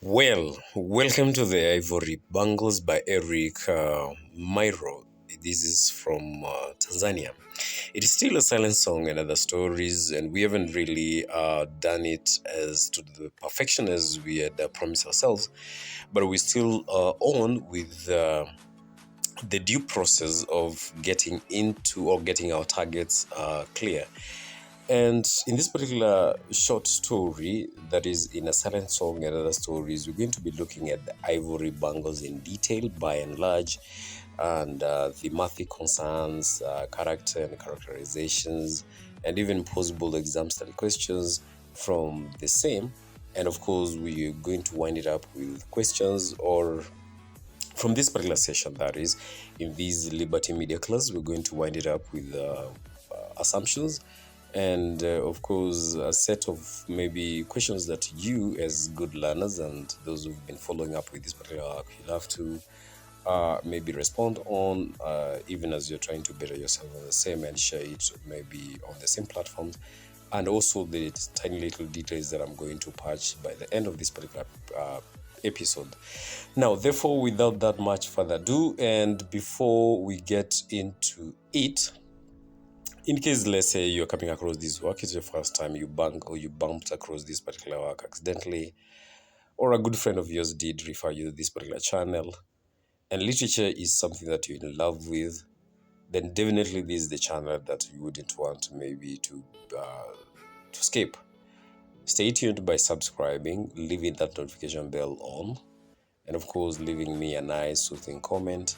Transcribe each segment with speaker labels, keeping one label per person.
Speaker 1: Well, welcome to the Ivory Bangles by Eric Myro. This is from Tanzania. It is still a silent song and other stories, and we haven't really done it as to the perfection as we had promised ourselves, but we're still on with the due process of getting into or getting our targets clear. And in this particular short story, that is in a silent song and other stories, we're going to be looking at the Ivory Bangles in detail by and large, and thematic concerns, character and characterizations, and even possible exam style questions from the same. And of course, we're going to wind it up with questions or from this particular session, that is, in this Liberty Media class, we're going to wind it up with assumptions and, of course, a set of maybe questions that you, as good learners and those who've been following up with this particular arc, you'll have to maybe respond on, even as you're trying to better yourself on the same and share it maybe on the same platforms. And also the tiny little details that I'm going to patch by the end of this particular episode. Now, therefore, without that much further ado, and before we get into it, in case, let's say, you're coming across this work, it's your first time you bang or you bumped across this particular work accidentally, or a good friend of yours did refer you to this particular channel, and literature is something that you're in love with, then definitely this is the channel that you wouldn't want maybe to skip. Stay tuned by subscribing, leaving that notification bell on, and of course, leaving me a nice, soothing comment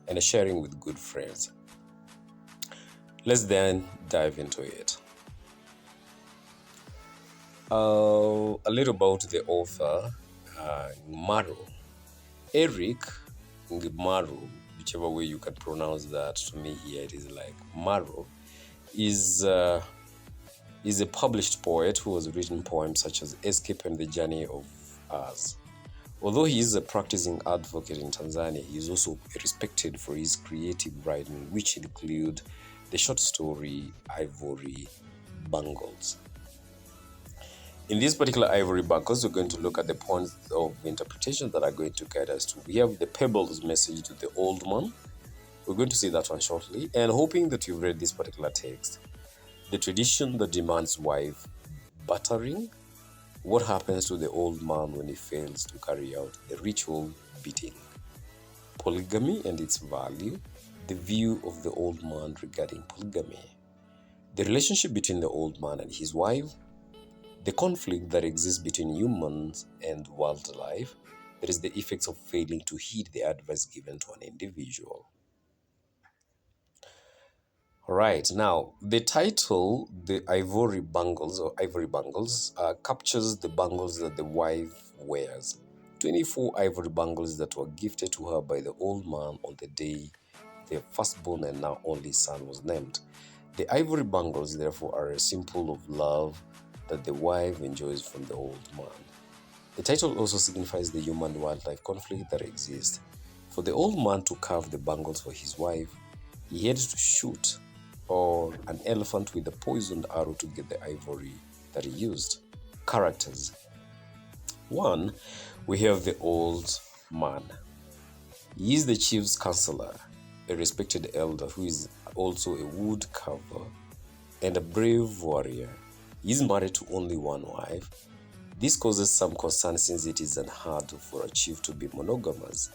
Speaker 1: and sharing with good friends. Let's then dive into it. A little about the author, Ngmaru. Eric Ngmaru, whichever way you can pronounce that, to me here it is like Maru, is a published poet who has written poems such as Escape and the Journey of Us. Although he is a practicing advocate in Tanzania, he is also respected for his creative writing, which include the short story Ivory Bangles. In this particular Ivory Bangles, we're going to look at the points of interpretation that are going to guide us to. We have the Pebbles message to the old man. We're going to see that one shortly, and hoping that you've read this particular text. The tradition that demands wife battering. What happens to the old man when he fails to carry out the ritual beating? Polygamy and its value. The view of the old man regarding polygamy. The relationship between the old man and his wife. The conflict that exists between humans and wildlife. That is the effects of failing to heed the advice given to an individual. Right, now, the title, The Ivory Bangles or Ivory Bangles, captures the bangles that the wife wears. 24 ivory bangles that were gifted to her by the old man on the day their firstborn and now only son was named. The ivory bangles, therefore, are a symbol of love that the wife enjoys from the old man. The title also signifies the human-wildlife conflict that exists. For the old man to carve the bangles for his wife, he had to shoot or an elephant with a poisoned arrow to get the ivory that he used. Characters. 1. We have the old man. He is the chief's counselor, a respected elder who is also a wood carver and a brave warrior. He is married to only one wife. This causes some concern since it is unheard for a chief to be monogamous.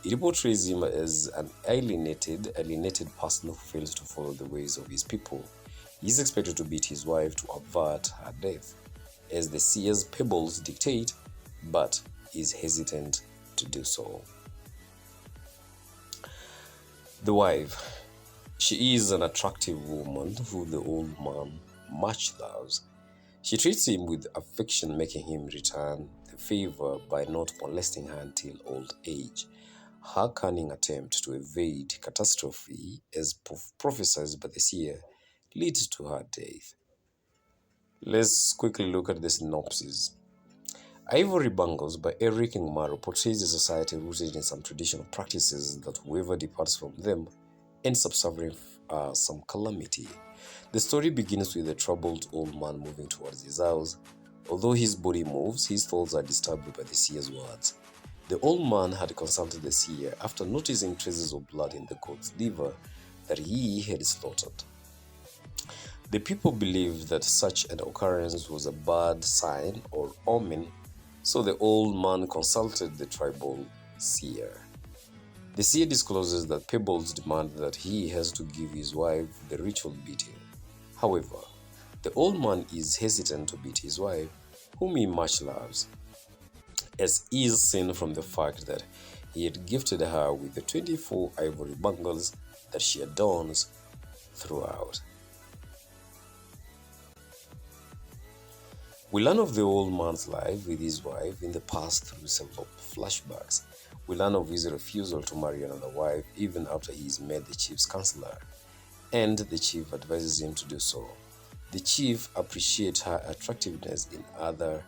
Speaker 1: It portrays him as an alienated person who fails to follow the ways of his people. He is expected to beat his wife to avert her death, as the seer's pebbles dictate, but is hesitant to do so. The wife. She is an attractive woman who the old man much loves. She treats him with affection, making him return the favor by not molesting her until old age. Her cunning attempt to evade catastrophe, as prophesied by the seer, leads to her death. Let's quickly look at the synopsis. Ivory Bangles by Eric Ngmaru portrays a society rooted in some traditional practices that whoever departs from them ends up suffering some calamity. The story begins with a troubled old man moving towards his house Although his body moves, his thoughts are disturbed by the seer's words. The old man had consulted the seer after noticing traces of blood in the goat's liver that he had slaughtered. The people believed that such an occurrence was a bad sign or omen, so the old man consulted the tribal seer. The seer discloses that Pebbles demands that he has to give his wife the ritual beating. However, the old man is hesitant to beat his wife, whom he much loves, as is seen from the fact that he had gifted her with the 24 ivory bangles that she adorns throughout. We learn of the old man's life with his wife in the past through several flashbacks. We learn of his refusal to marry another wife even after he is made the chief's counselor, and the chief advises him to do so. The chief appreciates her attractiveness in another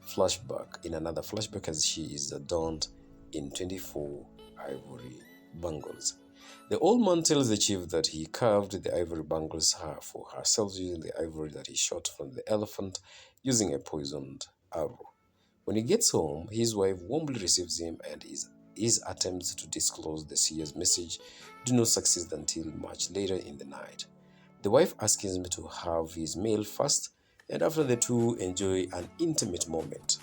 Speaker 1: flashback as she is adorned in 24 ivory bangles. The old man tells the chief that he carved the ivory bangles for herself using the ivory that he shot from the elephant using a poisoned arrow. When he gets home, his wife warmly receives him, and his attempts to disclose the seer's message do not succeed until much later in the night. The wife asks him to have his meal first, and after the two enjoy an intimate moment.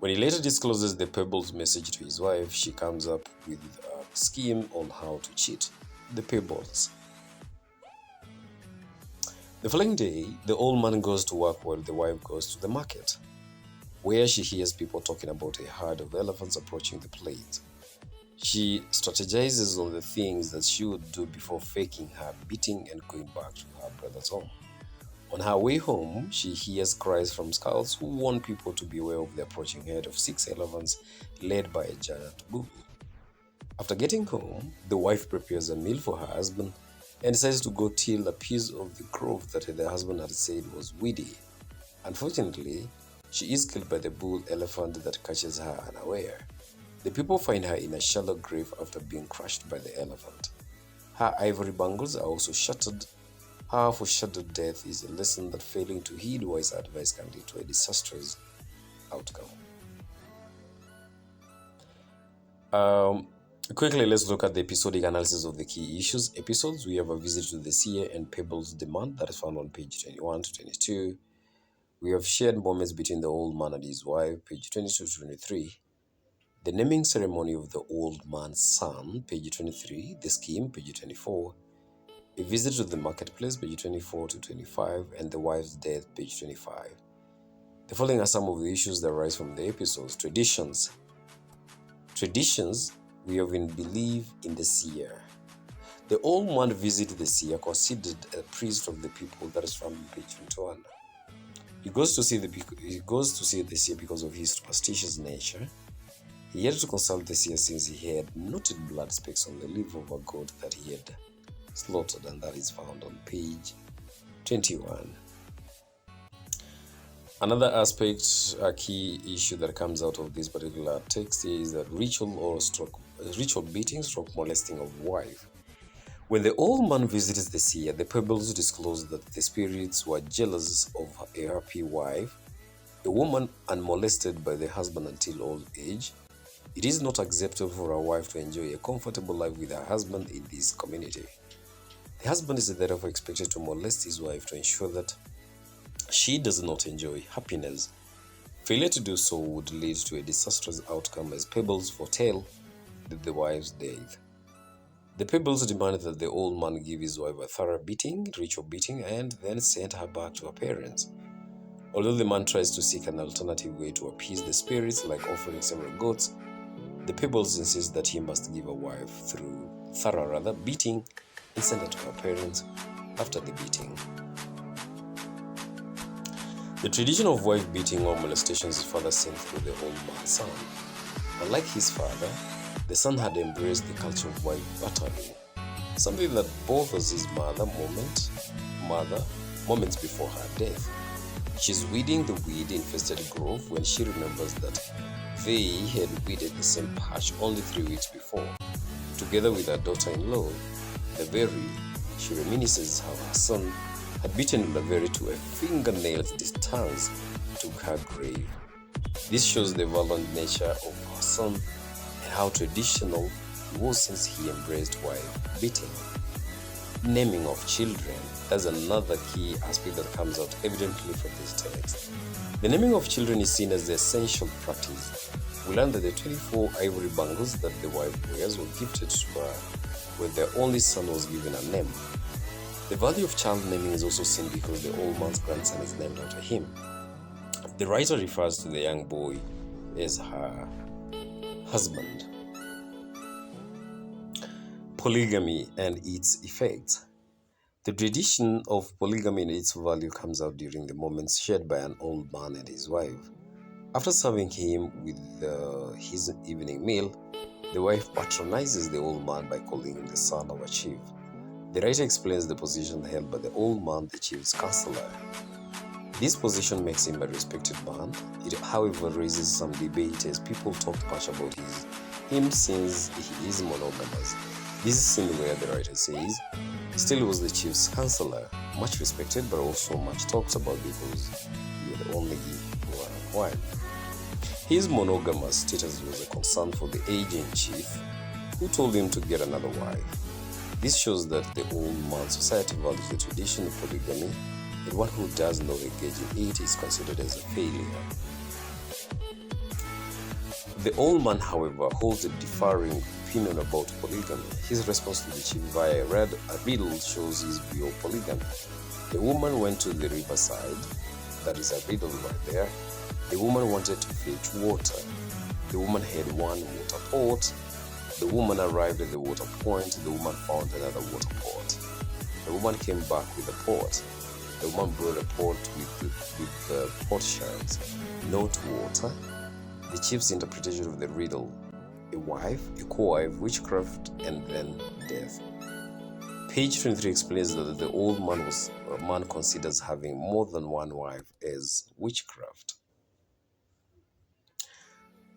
Speaker 1: When he later discloses the Pebbles message to his wife, she comes up with a scheme on how to cheat the Pebbles. The following day, the old man goes to work while the wife goes to the market, where she hears people talking about a herd of elephants approaching the plains. She strategizes on the things that she would do before faking her beating and going back to her brother's home. On her way home, she hears cries from scouts who warn people to beware of the approaching herd of 6 elephants led by a giant bull. After getting home, the wife prepares a meal for her husband and decides to go till a piece of the grove that the husband had said was weedy. Unfortunately, she is killed by the bull elephant that catches her unaware. The people find her in a shallow grave after being crushed by the elephant. Her ivory bangles are also shattered. Her foreshadowed death is a lesson that failing to heed wise advice can lead to a disastrous outcome. Quickly, let's look at the episodic analysis of the key issues. Episodes, we have a visit to the seer and Pebbles' demand that is found on page 21 to 22. We have shared moments between the old man and his wife, page 22 to 23. The naming ceremony of the old man's son, page 23. The scheme, page 24. A visit to the marketplace, page 24 to 25. And the wife's death, page 25. The following are some of the issues that arise from the episodes. Traditions, we often believe in the seer. The old man visited the seer, considered a priest of the people, that is found on page 21. He goes to see the seer because of his superstitious nature. He had to consult the seer since he had noted blood specks on the liver of a goat that he had slaughtered, and that is found on page 21. Another aspect, a key issue that comes out of this particular text is that ritual beating / molesting of wife. When the old man visits the seer, the Pebbles disclose that the spirits were jealous of a happy wife, a woman unmolested by the husband until old age. It is not acceptable for a wife to enjoy a comfortable life with her husband in this community. The husband is therefore expected to molest his wife to ensure that she does not enjoy happiness. Failure to do so would lead to a disastrous outcome, as Pebbles foretell the wife's death. The Pebbles demanded that the old man give his wife a thorough ritual beating, and then send her back to her parents. Although the man tries to seek an alternative way to appease the spirits, like offering several goats, the Pebbles insist that he must give a wife thorough beating and send her to her parents after the beating. The tradition of wife beating or molestations is further seen through the old man's son. Unlike his father, the son had embraced the culture of wife battering, something that bothers his mother moments before her death. She's weeding the weed-infested grove when she remembers that they had weeded the same patch only 3 weeks before. Together with her daughter-in-law, Ivory, she reminisces how her son had beaten Ivory to a fingernail's distance took her grave. This shows the violent nature of her son and how traditional he was since he embraced wife beating. Naming of children, that's another key aspect that comes out evidently from this text. The naming of children is seen as the essential practice. We learn that the 24 ivory bangles that the wife wears were gifted to her when their only son was given a name. The value of child naming is also seen because the old man's grandson is named after him. The writer refers to the young boy as her husband. Polygamy and its effects. The tradition of polygamy and its value comes out during the moments shared by an old man and his wife. After serving him with his evening meal, the wife patronizes the old man by calling him the son of a chief. The writer explains the position held by the old man, the chief's counselor. This position makes him a respected man. It, however, raises some debate as people talk much about him since he is monogamous. This is seen where the writer says, still he was the chief's counselor, much respected but also much talked about because he had only one wife. His monogamous status was a concern for the aging chief, who told him to get another wife. This shows that the old man's society values the tradition of polygamy, and one who does not engage in it is considered as a failure. The old man, however, holds a differing opinion about polygamy. His response to the chief via a riddle shows his view of polygamy. The woman went to the riverside, that is a riddle right there. The woman wanted to fetch water. The woman had one water pot. The woman arrived at the water point. The woman found another water pot. The woman came back with a pot. The woman brought a pot with the pot shells, not water. The chief's interpretation of the riddle: a wife, a co-wife, witchcraft, and then death. Page 23 explains that the old man considers having more than one wife as witchcraft.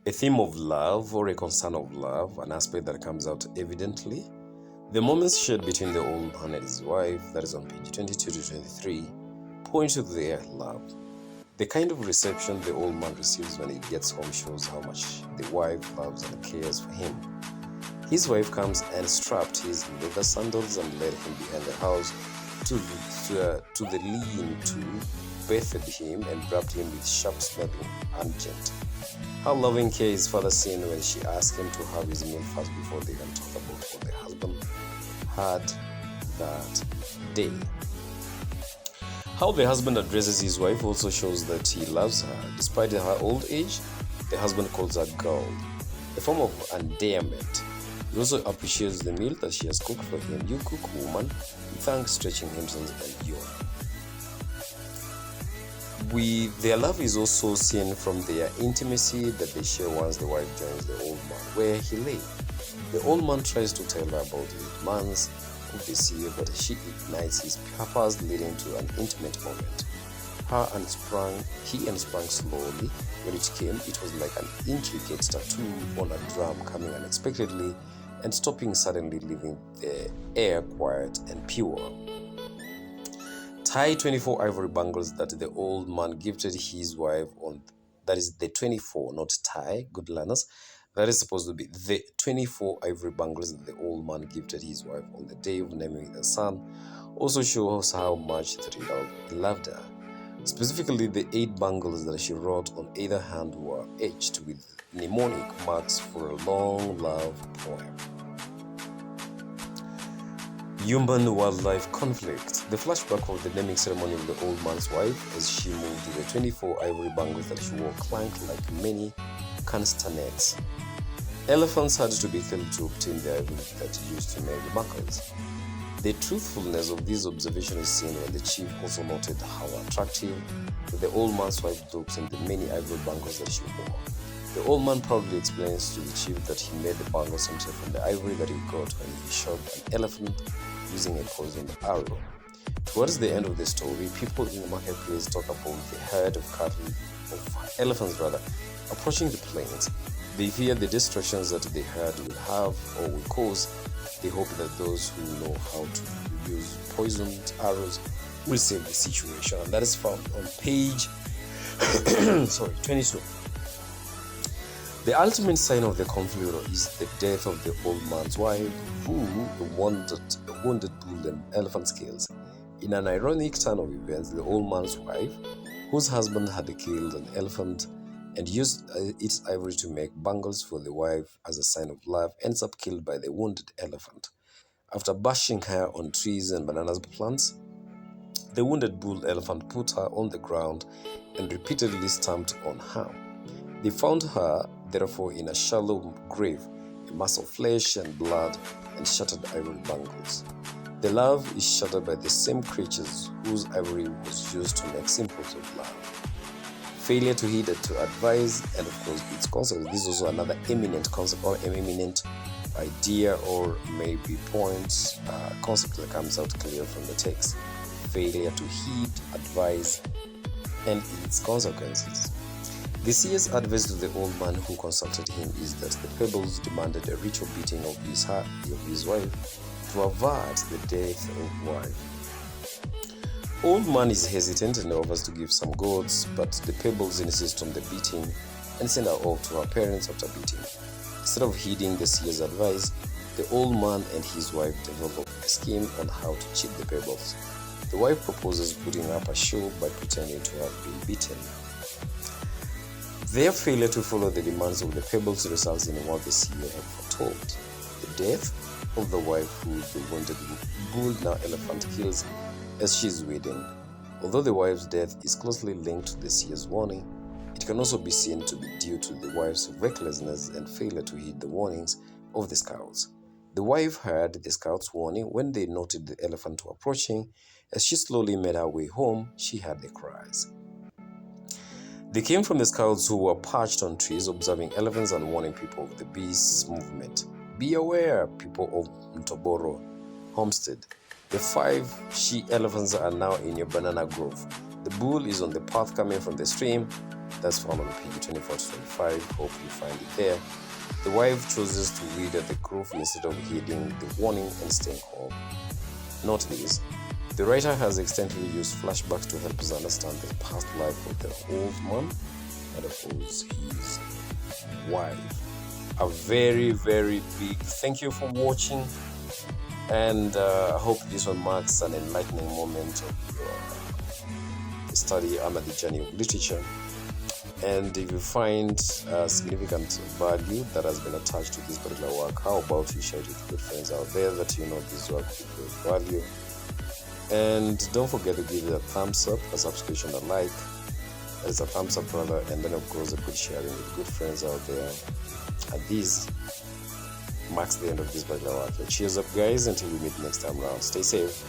Speaker 1: A theme of love or a concern of love, an aspect that comes out evidently. The moments shared between the old man and his wife, that is on page 22 to 23, point to their love. The kind of reception the old man receives when he gets home shows how much the wife loves and cares for him. His wife comes and strapped his leather sandals and led him behind the house to the lean-to, bathed him and wrapped him with sharp-smelling unguent. How loving care his father seen when she asked him to have his meal first before they can talk about what the husband had that day. How the husband addresses his wife also shows that he loves her. Despite her old age, the husband calls her girl, a form of endearment. He also appreciates the meal that she has cooked for him. "You cook, woman," he thanks, stretching himself and yawning. Their love is also seen from their intimacy that they share once the wife joins the old man where he lay. The old man tries to tell her about his demands of the sea, but she ignites his purpose, leading to an intimate moment. He unsprung slowly. When it came, it was like an intricate tattoo on a drum coming unexpectedly and stopping suddenly, leaving the air quiet and pure. Tie 24 ivory bangles that the old man gifted his wife on, that is the 24, not tie, good learners. That is supposed to be the 24 ivory bangles that the old man gifted his wife on the day of naming the son, also shows how much that he loved her. Specifically, the 8 bangles that she wrote on either hand were etched with mnemonic marks for a long love poem. Human-wildlife conflict. The flashback of the naming ceremony of the old man's wife as she moved the 24 ivory bangles that she wore clanked like many castanets. Elephants had to be killed to obtain the ivory that used to make the buckles. The truthfulness of this observation is seen when the chief also noted how attractive the old man's wife looked in the many ivory bangles that she wore. The old man proudly explains to the chief that he made the bangles himself from the ivory that he got when he shot an elephant using a poisoned arrow. Towards the end of the story, people in the marketplace talk about the herd of elephants approaching the plains. They fear the destructions that the herd will have or will cause. They hope that those who know how to use poisoned arrows will save the situation. And that is found on page Sorry, 22. The ultimate sign of the conflict is the death of the old man's wife, who the wounded bull and elephant kills. In an ironic turn of events, the old man's wife, whose husband had killed an elephant and used its ivory to make bangles for the wife as a sign of love, ends up killed by the wounded elephant. After bashing her on trees and banana plants, the wounded bull elephant put her on the ground and repeatedly stamped on her. They found her, therefore, in a shallow grave, a mass of flesh and blood and shattered ivory bangles. The love is shattered by the same creatures whose ivory was used to make symbols of love. Failure to heed to advise, and of course, its consequence. This is also another eminent concept or eminent idea, or maybe point concept that comes out clear from the text. Failure to heed, advise, and its consequences. The seer's advice to the old man who consulted him is that the pebbles demanded a ritual beating of his wife to avert the death of wife. Old man is hesitant and offers to give some goats, but the pebbles insist on the beating and send her off to her parents after beating. Instead of heeding the seer's advice, the old man and his wife develop a scheme on how to cheat the pebbles. The wife proposes putting up a show by pretending to have been beaten. Their failure to follow the demands of the pebbles results in what the seer had foretold: the death of the wife who the wounded bull, now elephant, kills as she is wedding. Although the wife's death is closely linked to the seer's warning, it can also be seen to be due to the wife's recklessness and failure to heed the warnings of the scouts. The wife heard the scouts' warning when they noted the elephant approaching. As she slowly made her way home, she heard the cries. They came from the scouts, who were perched on trees observing elephants and warning people of the beast's movement. Be aware, people of Ntoboro Homestead. The 5 she-elephants are now in your banana grove. The bull is on the path coming from the stream. That's found on page 24 to 25. Hope you find it there. The wife chooses to weed at the grove instead of heeding the warning and staying home. Note this: the writer has extensively used flashbacks to help us understand the past life of the old man and of course his wife. A very, very big thank you for watching, and I hope this one marks an enlightening moment of your study under the journey of literature. And if you find significant value that has been attached to this particular work, how about you share it with good friends out there that you know this work will value. And don't forget to give it a thumbs up, a subscription, a like. As a thumbs up, brother, and then of course a good sharing with good friends out there. And this marks the end of this particular work. Cheers up, guys, until we meet next time around. Stay safe.